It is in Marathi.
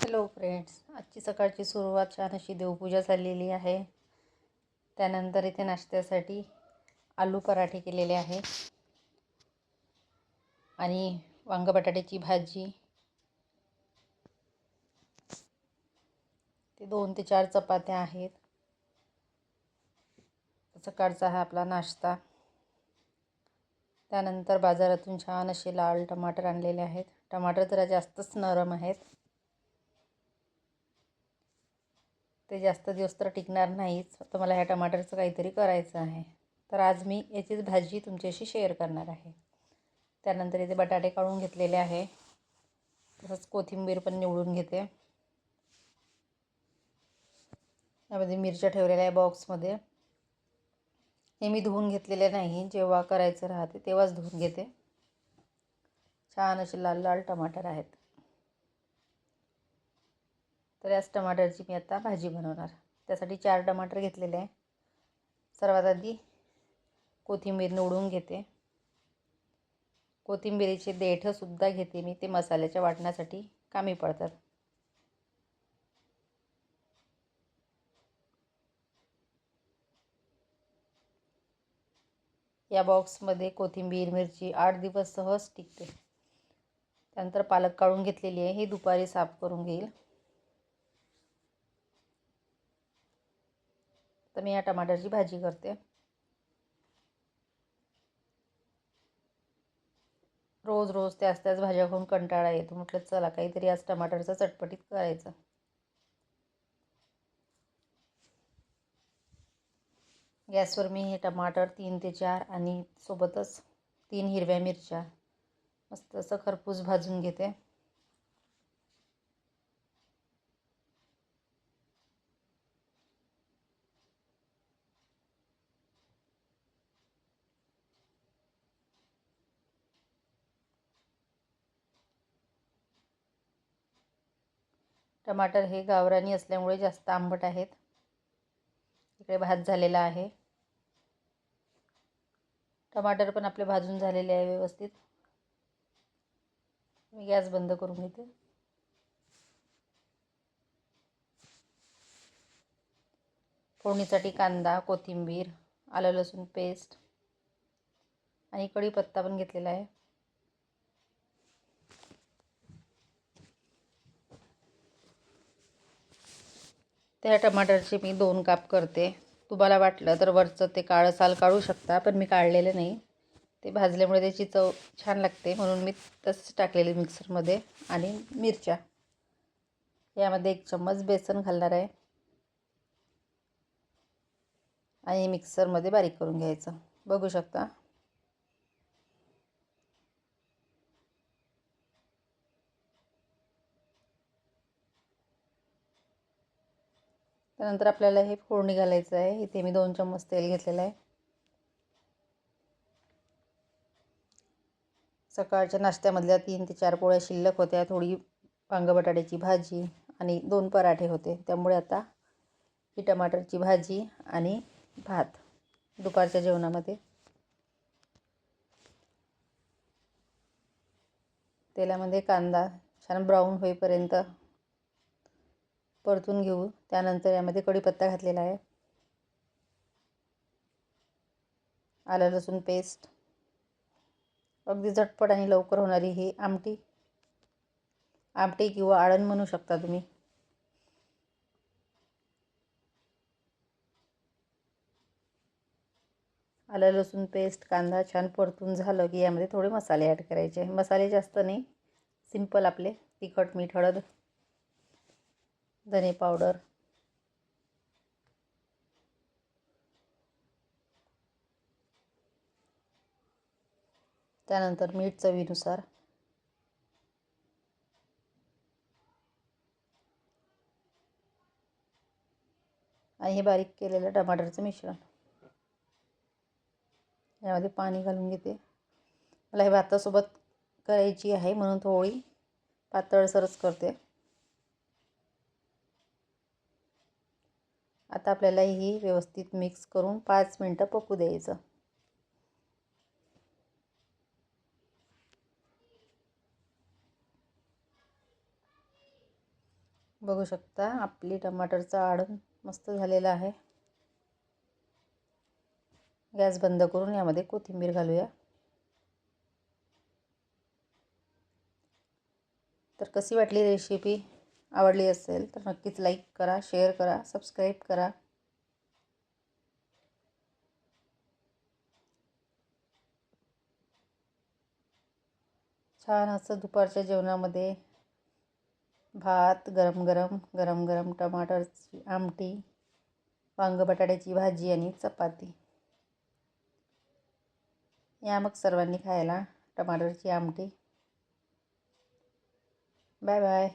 हॅलो फ्रेंड्स, आजची सकाळची सुरुवात छान अशी देवपूजा झालेली आहे. त्यानंतर इथे नाश्त्यासाठी आलू पराठे केलेले आहे आणि वांग बटाट्याची भाजी, ते 2 ते 4 चपात्या आहेत. सकाळचा हा आपला नाश्ता. त्यानंतर बाजारातून छान असे लाल टमाटर आणलेले आहेत. टमाटर जरा जास्तच नरम आहेत, ते जास्त दिवस तर टिकणार नाहीच. तर मला ह्या टमाटरचं काहीतरी करायचं आहे, तर आज मी याचीच भाजी तुमच्याशी शेअर करणार आहे. त्यानंतर इथे बटाटे काढून घेतलेले आहे, तसंच कोथिंबीर पण निवडून घेते. यामध्ये मिरच्या ठेवलेल्या आहे बॉक्समध्ये. हे मी धुवून घेतलेले नाही, जेव्हा करायचं राहते तेव्हाच धुवून घेते. छान असे लाल लाल टमाटर आहेत. तर याच टमाटरची मी आता भाजी बनवणार. त्यासाठी 4 टमाटर घेतलेले आहे. सर्वात आधी कोथिंबीर निवडून घेते. कोथिंबीरीचे देठसुद्धा घेते मी, ते मसाल्याच्या वाटण्यासाठी कामी पडतात. या बॉक्समध्ये कोथिंबीर मिरची 8 दिवस सहज टिकते. त्यानंतर पालक काढून घेतलेली आहे, ही दुपारी साफ करून घेईल. तर मी या टमाटरची भाजी करते. रोज रोज त्याच भाज्या खाऊन कंटाळा येतो. म्हटलं चला काहीतरी आज टमाटरचं चटपटीत करायचं. गॅसवर मी हे टमाटर 3 ते 4 आणि सोबतच 3 हिरव्या मिरच्या मस्त असं खरपूस भाजून घेते. टमाटर हे गावरानी असल्यामुळे जास्त आंबट आहेत. इकडे भात झालेला आहे. टमाटर पण आपले भाजून झालेले आहे व्यवस्थित. मी गॅस बंद करून घेते. फोडणीसाठी कांदा, कोथिंबीर, आलं लसूण पेस्ट आणि कढीपत्ता पण घेतलेला आहे. त्या टमाटरचे मी 2 काप करते. तुम्हाला वाटलं तर वरचं ते काळं साल काढू शकता, पण मी काढलेलं नाही. ते भाजल्यामुळे त्याची चव छान लागते, म्हणून मी तसंच टाकलेले मिक्सरमध्ये. आणि मिरच्या, यामध्ये 1 चम्मच बेसन घालणार आहे आणि मिक्सरमध्ये बारीक करून घ्यायचं. बघू शकता. त्यानंतर आपल्याला हे फोडणी घालायचं आहे. इथे मी 2 चम्मच तेल घेतलेलं आहे. सकाळच्या नाश्त्यामधल्या 3 ते 4 पोळ्या शिल्लक होत्या. थोडी वांग बटाट्याची भाजी आणि 2 पराठे होते. त्यामुळे आता ही टमाटरची भाजी आणि भात दुपारच्या जेवणामध्ये. तेलामध्ये कांदा छान ब्राऊन होईपर्यंत परतून घेऊ. त्यानंतर यामध्ये कढीपत्ता घातलेला आहे, आलं लसूण पेस्ट. अगदी झटपट आणि लवकर होणारी ही आमटी किंवा आळण म्हणू शकता तुम्ही. आलं लसूण पेस्ट, कांदा छान परतून झालं की यामध्ये थोडे मसाले ॲड करायचे. मसाले जास्त नाही, सिंपल आपले तिखट, मीठ, हळद, धने पावडर, त्यानंतर मीठ चवीनुसार आणि हे बारीक केलेलं टमाटरचं मिश्रण. यामध्ये पाणी घालून घेते. मला हे भातासोबत करायची आहे, म्हणून थोडी पातळसरच करते. आता आपल्याला ही व्यवस्थित मिक्स करून 5 मिनटं पकू द्यायचं. बघू शकता आपली टमाटरचं आडण मस्त झालेलं आहे. गॅस बंद करून यामध्ये कोथिंबीर घालूया. तर कशी वाटली रेसिपी? आवडली असेल तर नक्कीच लाईक करा, शेअर करा, सबस्क्राईब करा. छान असं दुपारच्या जेवणामध्ये भात, गरम गरम टमाटरची आमटी, वांग बटाट्याची भाजी आणि चपाती. या मग सर्वांनी खायला टमाटरची आमटी. Bye bye.